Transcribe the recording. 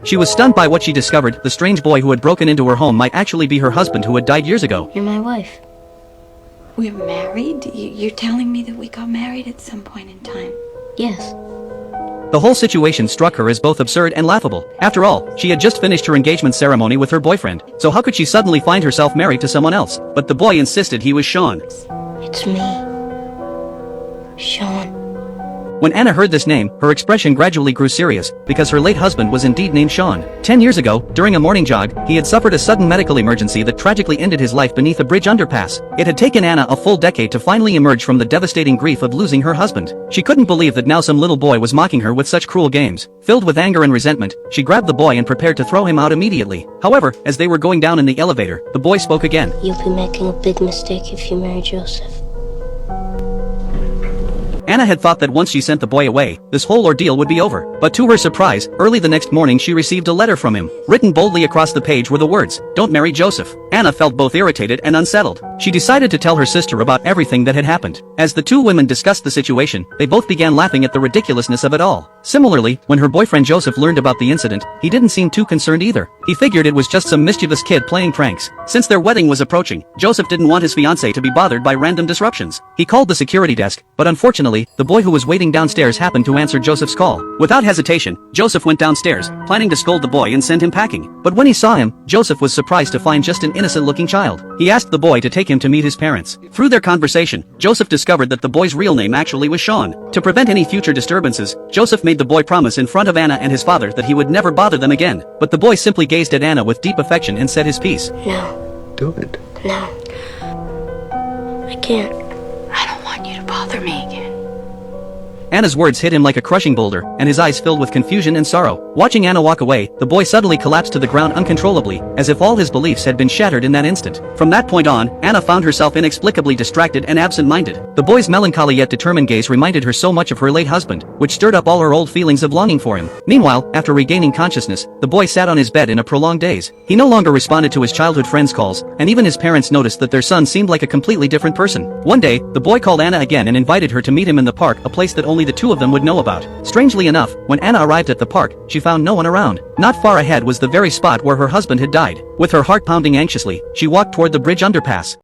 She was stunned by what she discovered. The strange boy who had broken into her home might actually be her husband who had died years ago. You're my wife. We're married? You're telling me that we got married at some point in time? Yes. The whole situation struck her as both absurd and laughable. After all, she had just finished her engagement ceremony with her boyfriend, so how could she suddenly find herself married to someone else? But the boy insisted he was Sean. It's me. Sean. When Anna heard this name, her expression gradually grew serious, because her late husband was indeed named Sean. 10 years ago, during a morning jog, he had suffered a sudden medical emergency that tragically ended his life beneath a bridge underpass. It had taken Anna a full decade to finally emerge from the devastating grief of losing her husband. She couldn't believe that now some little boy was mocking her with such cruel games. Filled with anger and resentment, she grabbed the boy and prepared to throw him out immediately. However, as they were going down in the elevator, the boy spoke again. You'll be making a big mistake if you marry Joseph. Anna had thought that once she sent the boy away, this whole ordeal would be over. But to her surprise, early the next morning she received a letter from him. Written boldly across the page were the words, "Don't marry Joseph." Anna felt both irritated and unsettled. She decided to tell her sister about everything that had happened. As the two women discussed the situation, they both began laughing at the ridiculousness of it all. Similarly, when her boyfriend Joseph learned about the incident, he didn't seem too concerned either. He figured it was just some mischievous kid playing pranks. Since their wedding was approaching, Joseph didn't want his fiancée to be bothered by random disruptions. He called the security desk, but unfortunately, the boy who was waiting downstairs happened to answer Joseph's call. Without hesitation, Joseph went downstairs, planning to scold the boy and send him packing. But when he saw him, Joseph was surprised to find just an innocent-looking child. He asked the boy to take him to meet his parents. Through their conversation, Joseph discovered that the boy's real name actually was Sean. To prevent any future disturbances, Joseph made the boy promise in front of Anna and his father that he would never bother them again. But the boy simply gazed at Anna with deep affection and said his piece. No. Do it. No. I can't. I don't want you to bother me again. Anna's words hit him like a crushing boulder, and his eyes filled with confusion and sorrow. Watching Anna walk away, the boy suddenly collapsed to the ground uncontrollably, as if all his beliefs had been shattered in that instant. From that point on, Anna found herself inexplicably distracted and absent-minded. The boy's melancholy yet determined gaze reminded her so much of her late husband, which stirred up all her old feelings of longing for him. Meanwhile, after regaining consciousness, the boy sat on his bed in a prolonged daze. He no longer responded to his childhood friends' calls, and even his parents noticed that their son seemed like a completely different person. One day, the boy called Anna again and invited her to meet him in the park, a place that only the two of them would know about. Strangely enough, when Anna arrived at the park, she found no one around. Not far ahead was the very spot where her husband had died. With her heart pounding anxiously, she walked toward the bridge underpass.